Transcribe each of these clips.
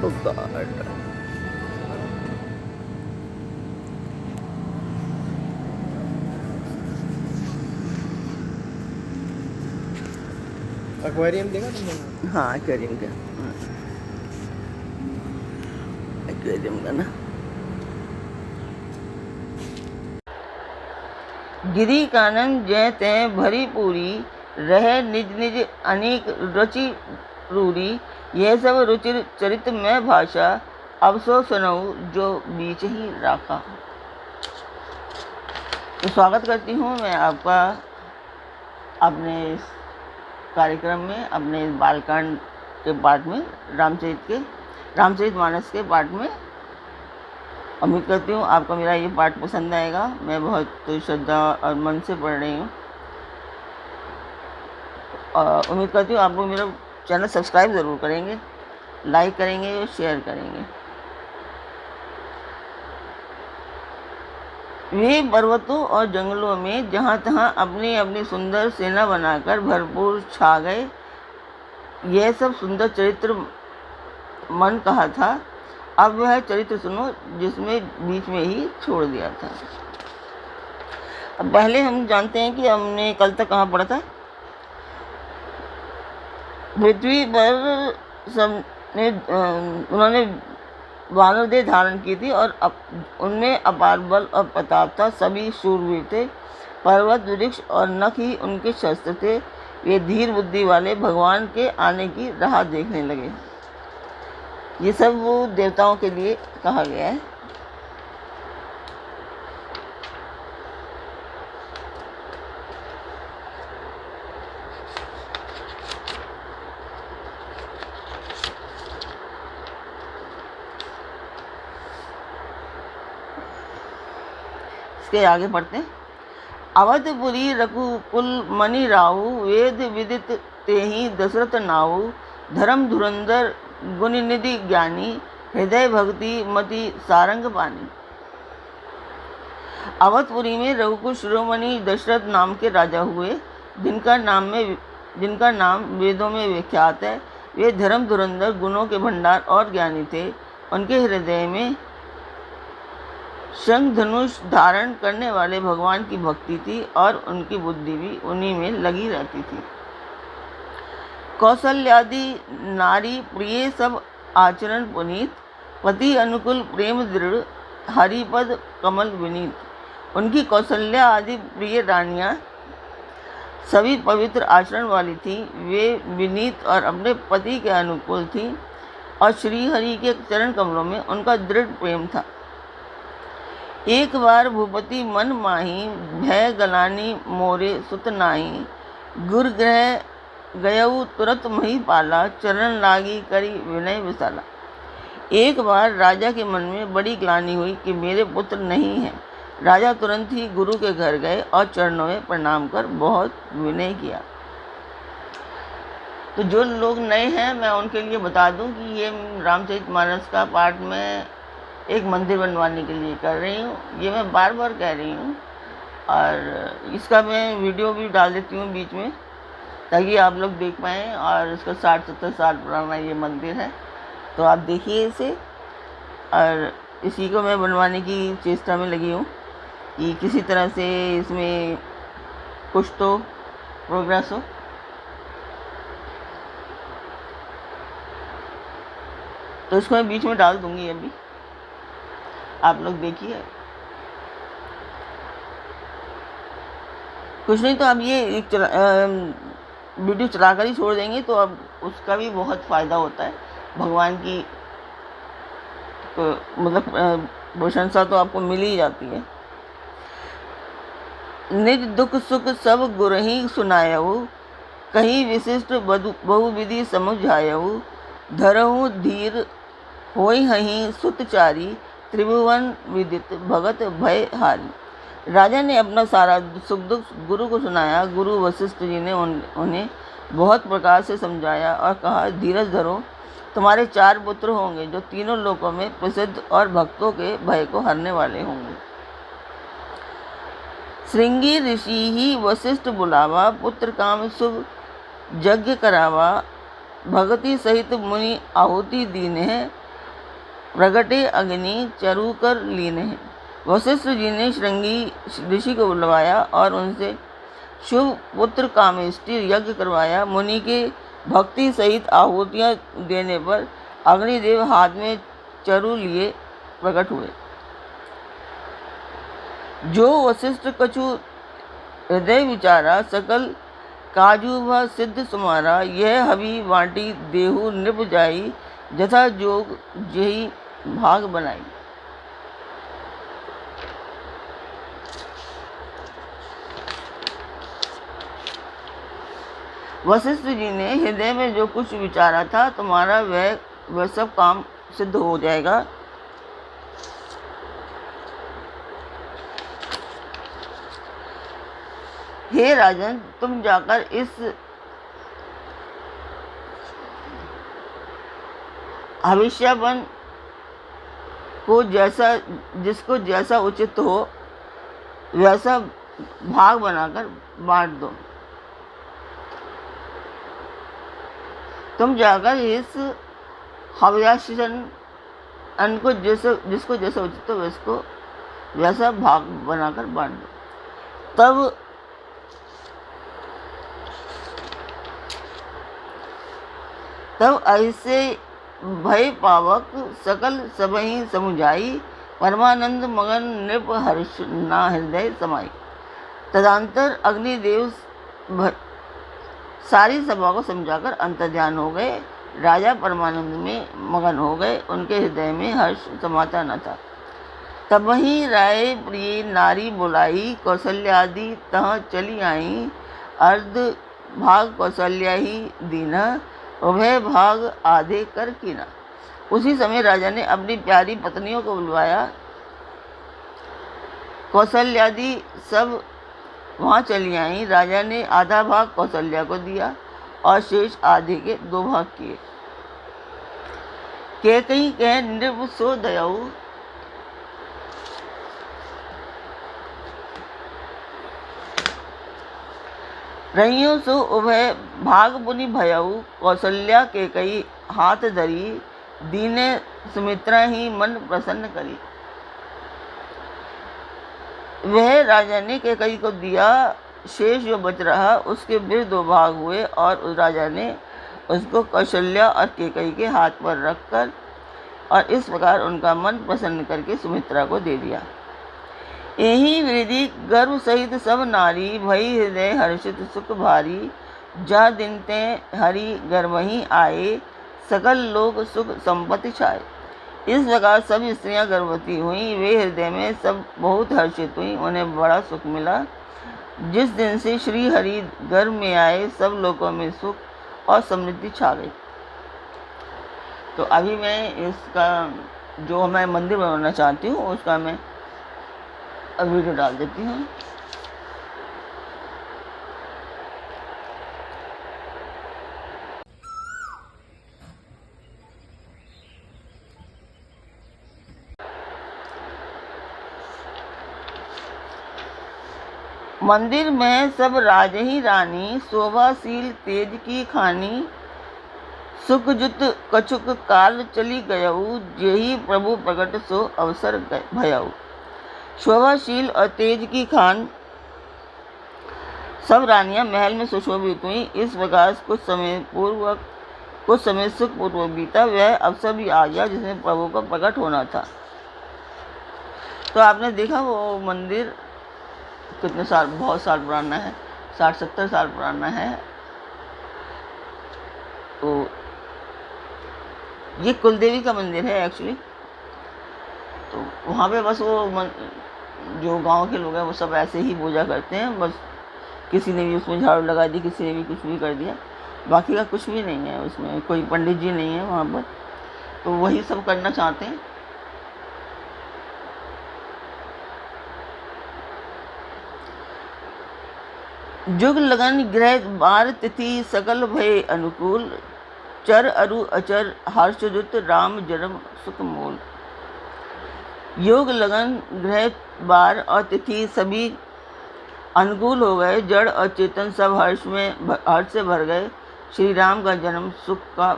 ओ God. Aquarium देखा तुमने? हाँ एक्वेरियम का, एक्वेरियम का ना। गिरी कानन जय तय भरी पूरी, रह निज निज अनेक रुचि रूरी। यह सब रुचि चरित में भाषा, अब सो सुनऊ जो बीच ही राखा। तो स्वागत करती हूँ मैं आपका अपने इस कार्यक्रम में, अपने इस बालकांड के पाठ में, रामचरितमानस के पाठ में। उम्मीद करती हूँ आपको मेरा ये पाठ पसंद आएगा। मैं बहुत श्रद्धा और मन से पढ़ रही हूँ और उम्मीद करती हूँ आप लोग मेरा चैनल सब्सक्राइब ज़रूर करेंगे, लाइक करेंगे और शेयर करेंगे। वे पर्वतों और जंगलों में जहाँ तहाँ अपनी अपनी सुंदर सेना बनाकर भरपूर छा गए। यह सब सुंदर चरित्र मन कहा था। अब वह चरित्र सुनो जिसमें बीच में ही छोड़ दिया था। अब पहले हम जानते हैं कि हमने कल तक कहाँ पढ़ा था। पृथ्वी पर सब ने उन्होंने वानर देह धारण की थी और उनमें अपार बल और प्रताप था। सभी शूरवीर थे। पर्वत वृक्ष और नख ही उनके शस्त्र थे। वे धीर बुद्धि वाले भगवान के आने की राह देखने लगे। ये सब वो देवताओं के लिए कहा गया है। इसके आगे पढ़ते हैं। अवधपुरी रघुकुल मणि राहु, वेद विदित तेहि दशरथ नाऊ। धर्म धुरंधर गुण निधि ज्ञानी, हृदय भक्ति मति सारंग पानी। अवधपुरी में रघुकुल शिरोमणि दशरथ नाम के राजा हुए, जिनका नाम वेदों में विख्यात है। वे धर्म धुरंधर गुणों के भंडार और ज्ञानी थे। उनके हृदय में शंख धनुष धारण करने वाले भगवान की भक्ति थी और उनकी बुद्धि भी उन्हीं में लगी रहती थी। कौशल्यादि नारी प्रिय सब आचरण पुनीत, पति अनुकूल प्रेम दृढ़, हरिपद कमल विनीत। उनकी कौशल्या आदि प्रिय रानियां सभी पवित्र आचरण वाली थीं। वे विनीत और अपने पति के अनुकूल थीं और श्री हरि के चरण कमलों में उनका दृढ़ प्रेम था। एक बार भूपति मन माही, भय गलानी मोरे सुत नाही। गुर ग्रह गयऊ तुरत मही पाला, चरण लागी करी विनय विशाला। एक बार राजा के मन में बड़ी ग्लानि हुई कि मेरे पुत्र नहीं हैं। राजा तुरंत ही गुरु के घर गए और चरणों में प्रणाम कर बहुत विनय किया। तो जो लोग नए हैं मैं उनके लिए बता दूं कि ये रामचरितमानस का पाठ में एक मंदिर बनवाने के लिए कर रही हूँ। ये मैं बार बार कह रही हूँ और इसका मैं वीडियो भी डाल देती हूँ बीच में, ताकि आप लोग देख पाएँ। और इसका 60-70 साल पुराना ये मंदिर है, तो आप देखिए इसे। और इसी को मैं बनवाने की चेष्टा में लगी हूँ कि किसी तरह से इसमें कुछ तो प्रोग्रेस हो। तो इसको मैं बीच में डाल दूँगी, अभी आप लोग देखिए। कुछ नहीं तो अब ये वीडियो चलाकर ही छोड़ देंगे, तो अब उसका भी बहुत फ़ायदा होता है। भगवान की मतलब प्रशंसा तो आपको मिल ही जाती है। निज दुख सुख सब गुरहि सुनायऊ, कहीं विशिष्ट बहुविधि समझायऊ। धरहु धीर होई हहीं सुतचारी, त्रिभुवन विदित भगत भय हारी। राजा ने अपना सारा सुख दुख गुरु को सुनाया। गुरु वशिष्ठ जी ने उन्हें बहुत प्रकार से समझाया और कहा, धीरज धरो, तुम्हारे 4 पुत्र होंगे जो तीनों लोकों में प्रसिद्ध और भक्तों के भय को हरने वाले होंगे। श्रृंगी ऋषि ही वशिष्ठ बुलावा, पुत्र काम शुभ यज्ञ करावा। भगति सहित मुनि आहुति दीन है, प्रगटे अग्नि चरु कर लीन है। वशिष्ठ जी ने श्रृंगी ऋषि को बुलवाया और उनसे शुभ पुत्र कामेष्टि यज्ञ करवाया। मुनि के भक्ति सहित आहुतियाँ देने पर अग्निदेव हाथ में चरु लिए प्रकट हुए। जो वशिष्ठ कछु हृदय विचारा, सकल काजू व सिद्ध सुमारा। यह हवि वाटी देहु नृप जाई, जथा जोग जेहि भाग बनाई। वशिष्ठ जी ने हृदय में जो कुछ विचारा था, तुम्हारा वह सब काम सिद्ध हो जाएगा। हे राजन, तुम जाकर इस भविष्यवन को जिसको जैसा उचित हो वैसा भाग बनाकर बांट दो। तुम जाकर इस हव्यासन अन्न को जिसको जैसा उचित हो उसको वैसा भाग बनाकर बांट दो। तब ऐसे भय पावक सकल सबहि समुझाई, परमानंद मगन नृप हर्ष ना हृदय समाई। तदंतर अग्निदेव सारी सभा को समझाकर अंतर्ध्यान हो गए। राजा परमानंद में मगन हो गए, उनके हृदय में हर्ष समाता न था। तब वही राय प्रिय नारी बुलाई, कौशल्यादि तह चली आई। अर्ध भाग कौशल्या ही दीना, उभय भाग आधे कर कीना। उसी समय राजा ने अपनी प्यारी पत्नियों को बुलवाया। कौशल्यादि सब वहाँ चली आई। राजा ने आधा भाग कौशल्या को दिया और शेष आधे के 2 भाग किए। कैकेयी कह नृप सो दयाऊ, रहियो सो उभय भाग पुनि भयऊ। कौशल्या कैकेयी हाथ धरी, दीने सुमित्रा ही मन प्रसन्न करी। वह राजा ने कैकेयी को दिया। शेष जो बच रहा उसके फिर 2 भाग हुए और उस राजा ने उसको कौशल्या और कैकेयी के हाथ पर रखकर और इस प्रकार उनका मन प्रसन्न करके सुमित्रा को दे दिया। यही विधि गर्व सहित सब नारी, भई हृदय हर्षित सुख भारी। जा दिन ते हरि गर्वही आए, सकल लोग सुख संपत्ति छाए। इस प्रकार सब स्त्रियां गर्भवती हुई। वे हृदय में सब बहुत हर्षित हुई, उन्हें बड़ा सुख मिला। जिस दिन से श्री हरि गर्भ में आए, सब लोगों में सुख और समृद्धि छा गई। तो अभी मैं इसका जो मैं मंदिर बनाना चाहती हूँ उसका मैं वीडियो डाल देती हूँ। मंदिर में सब राज ही रानी, शोभाशील तेज की खानी। सुख जुत कछुक काल चली गयऊ, जेहि प्रभु प्रकट सो अवसर भयऊ। शोभाशील और तेज की खान सब रानियां महल में सुशोभित हुई। इस प्रकार कुछ समय सुखपूर्वक बीता। वह अवसर भी आ गया जिसमें प्रभु का प्रकट होना था। तो आपने देखा वो मंदिर कितने साल, बहुत साल पुराना है, 60-70 साल पुराना है। तो ये कुलदेवी का मंदिर है एक्चुअली। तो वहाँ पे बस वो जो गांव के लोग हैं वो सब ऐसे ही पूजा करते हैं। बस किसी ने भी उसमें झाड़ू लगा दी, किसी ने भी कुछ भी कर दिया, बाकी का कुछ भी नहीं है। उसमें कोई पंडित जी नहीं है वहाँ पर। तो वही सब करना चाहते हैं। जुग लगन ग्रह बार तिथि, सकल भय अनुकूल। चर अरु अचर हर्षजुत, राम जन्म सुख मूल। योग लगन ग्रह बार और तिथि सभी अनुकूल हो गए। जड़ और चेतन सब हर्ष से भर गए। श्री राम का जन्म सुख का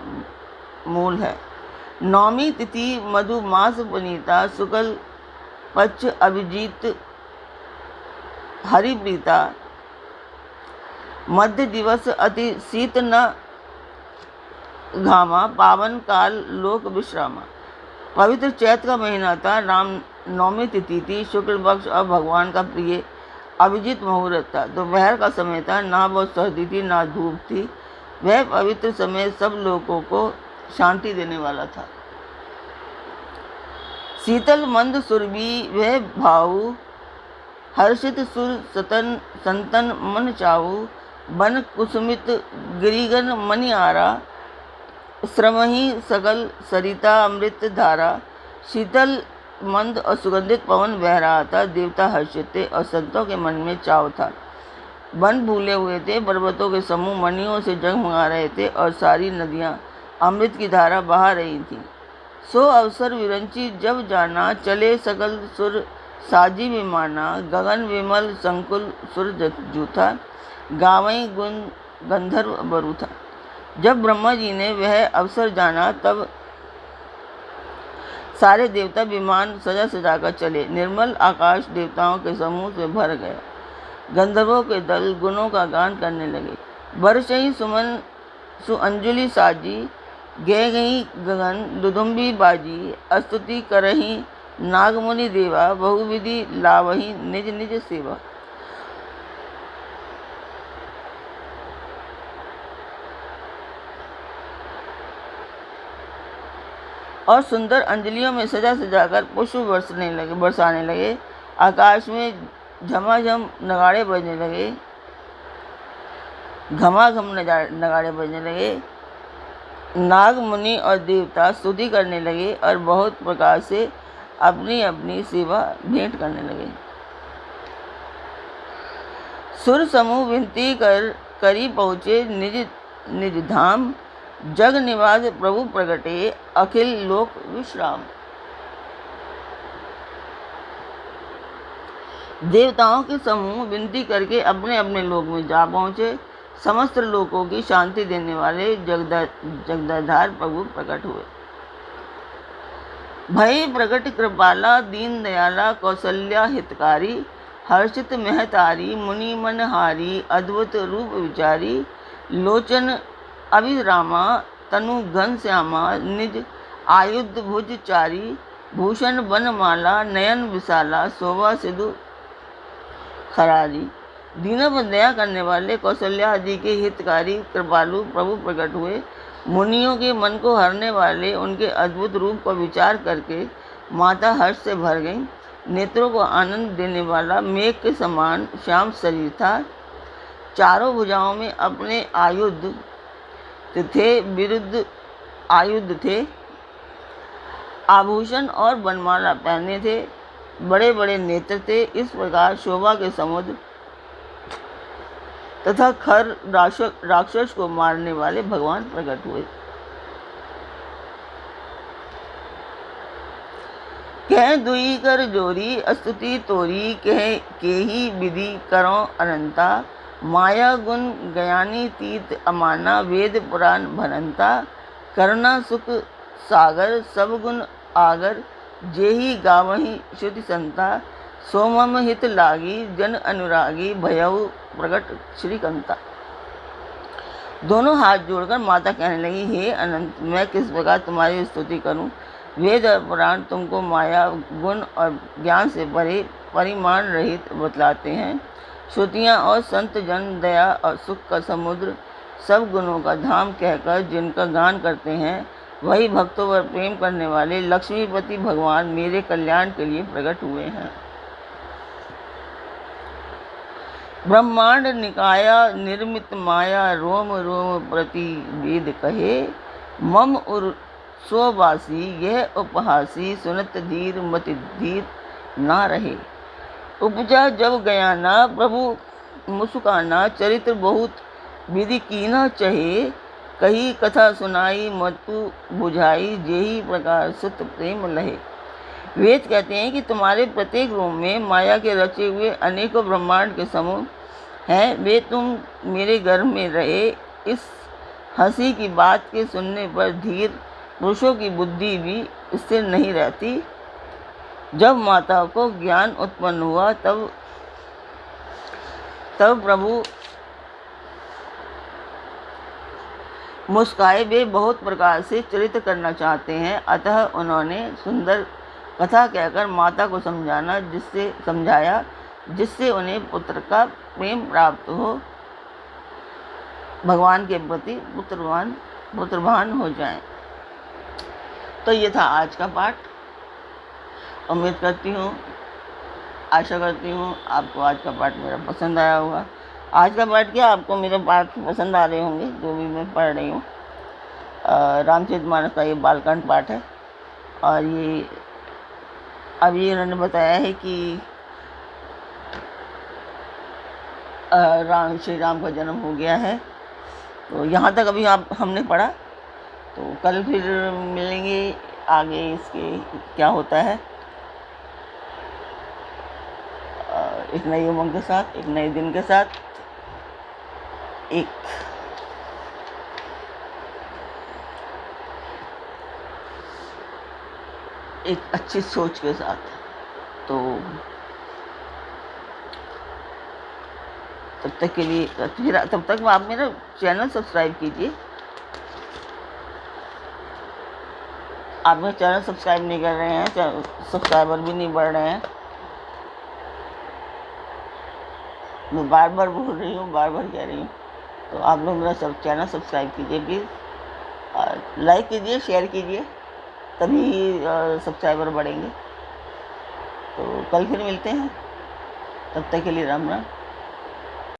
मूल है। नौमी तिथि मधुमास पुनीता शुक्ल पक्ष अभिजीत हरिप्रीता मध्य दिवस अति शीत न घामा पावन काल लोक विश्रामा। पवित्र चैत्र का महीना था। राम नवमी तिथि थी। शुक्ल पक्ष और भगवान का प्रिय अभिजीत मुहूर्त था। दोपहर का समय था। ना बहुत सर्दी थी ना धूप थी। वह पवित्र समय सब लोगों को शांति देने वाला था। शीतल मंद सुरभि वह भाऊ हर्षित सुर सतन संतन मन चाऊ बन कुसुमित गिरिगन मणि आरा श्रमही सकल सरिता अमृत धारा। शीतल मंद और सुगंधित पवन बह रहा था। देवता हर्षित थे और संतों के मन में चाव था। वन भूले हुए थे। पर्वतों के समूह मणियों से जगमगा रहे थे और सारी नदियां अमृत की धारा बहा रही थीं। सो अवसर विरंची जब जाना चले सकल सुर साजी विमाना गगन विमल संकुल सुर जूथा गावई गुण गंधर्व बरूथा। जब ब्रह्मा जी ने वह अवसर जाना तब सारे देवता विमान सजा सजा कर चले। निर्मल आकाश देवताओं के समूह से भर गया। गंधर्वों के दल गुणों का गान करने लगे। बरसई सुमन सुअंजलि साजी गह गई गगन दुदुम्बी बाजी स्तुति करही नागमुनि देवा बहुविधि लावही निज निज सेवा। और सुंदर अंजलियों में सजा सजाकर पुष्प बरसाने लगे। आकाश में झमाझम नगाड़े बजने लगे। घमाघम नगाड़े बजने लगे। नाग मुनि और देवता स्तुति करने लगे और बहुत प्रकार से अपनी अपनी सेवा भेंट करने लगे। सुर समूह विनती करी पहुँचे निज निज धाम जग निवास प्रभु प्रगटे अखिल लोक विश्राम। देवताओं के समूह विनती करके अपने अपने लोक में जा पहुँचे। समस्त लोकों की शांति देने वाले जगदाधार प्रभु प्रकट हुए। भय प्रकट कृपाला दीन दयाला कौशल्या हितकारी हर्षित महतारी मुनि मनहारी अद्भुत रूप विचारी लोचन अभिरामा तनु घन श्यामा निज आयुध भुज चारी भूषण बनमाला नयन विशाला शोभा सिधु खरारी। दीनों पर दया करने वाले कौशल्या आदि के हितकारी कृपालु प्रभु प्रकट हुए। मुनियों के मन को हरने वाले उनके अद्भुत रूप को विचार करके माता हर्ष से भर गई। नेत्रों को आनंद देने वाला मेघ के समान श्याम शरीर था। चारों भुजाओं में अपने आयुध थे विरुद्ध आयुध थे। आभूषण और बनमाला पहने थे। बड़े बड़े नेत्र थे। इस प्रकार शोभा के समुद्र तथा खर राक्षस को मारने वाले भगवान प्रकट हुए। कह दुई कर जोरी स्तुति तोरी कह के ही विधि करो अनंता माया गुण गयानी तीत अमाना वेद पुराण भनंता करुणा सुख सागर सब गुण आगर जेहि गावही श्रुति संता सोमम हित लागी जन अनुरागी भयउ प्रकट श्रीकंता। दोनों हाथ जोड़कर माता कहने लगी, हे अनंत, मैं किस प्रकार तुम्हारी स्तुति करूं। वेद और पुराण तुमको माया गुण और ज्ञान से परे परिमाण रहित बतलाते हैं। श्रुतियाँ और संत जन दया और सुख का समुद्र सब गुणों का धाम कहकर जिनका गान करते हैं, वही भक्तों पर प्रेम करने वाले लक्ष्मीपति भगवान मेरे कल्याण के लिए प्रकट हुए हैं। ब्रह्मांड निकाया निर्मित माया रोम रोम प्रति वेद कहे मम उर स्ववासी यह उपहासी सुनत धीर मति धीर ना रहे। उपजा जब गयाना प्रभु मुस्काना चरित्र बहुत विधि कीना चहे कही कथा सुनाई मतु बुझाई जेही प्रकार सुत प्रेम लहे। वेद कहते हैं कि तुम्हारे प्रत्येक रूप में माया के रचे हुए अनेकों ब्रह्मांड के समूह हैं। वे तुम मेरे गर्भ में रहे। इस हंसी की बात के सुनने पर धीर पुरुषों की बुद्धि भी स्थिर नहीं रहती। जब माता को ज्ञान उत्पन्न हुआ तब प्रभु मुस्काए। वे बहुत प्रकार से चरित्र करना चाहते हैं, अतः उन्होंने सुंदर कथा कहकर माता को समझाया जिससे उन्हें पुत्र का प्रेम प्राप्त हो, भगवान के प्रति पुत्रवान हो जाएं। तो ये था आज का पाठ। उम्मीद करती हूँ, आशा करती हूँ आपको आज का पाठ मेरा पसंद आया होगा। आज का पाठ क्या, आपको मेरे पाठ पसंद आ रहे होंगे जो भी मैं पढ़ रही हूँ। रामचरितमानस का ये बालकांड पाठ है और ये अभी उन्होंने बताया है कि श्री राम का जन्म हो गया है। तो यहाँ तक अभी हमने पढ़ा, तो कल फिर मिलेंगे आगे इसके क्या होता है, एक नई उमंग के साथ, एक नए दिन के साथ, एक अच्छी सोच के साथ। तो तब तक के लिए तब तक आप मेरा चैनल सब्सक्राइब कीजिए। आप मेरा चैनल सब्सक्राइब नहीं कर रहे हैं, सब्सक्राइबर भी नहीं बढ़ रहे हैं। मैं बार बार बोल रही हूँ, बार बार कह रही हूँ, तो आप लोग मेरा चैनल सब्सक्राइब कीजिए प्लीज़, लाइक कीजिए, शेयर कीजिए, तभी सब्सक्राइबर बढ़ेंगे। तो कल फिर मिलते हैं, तब तक के लिए राम राम।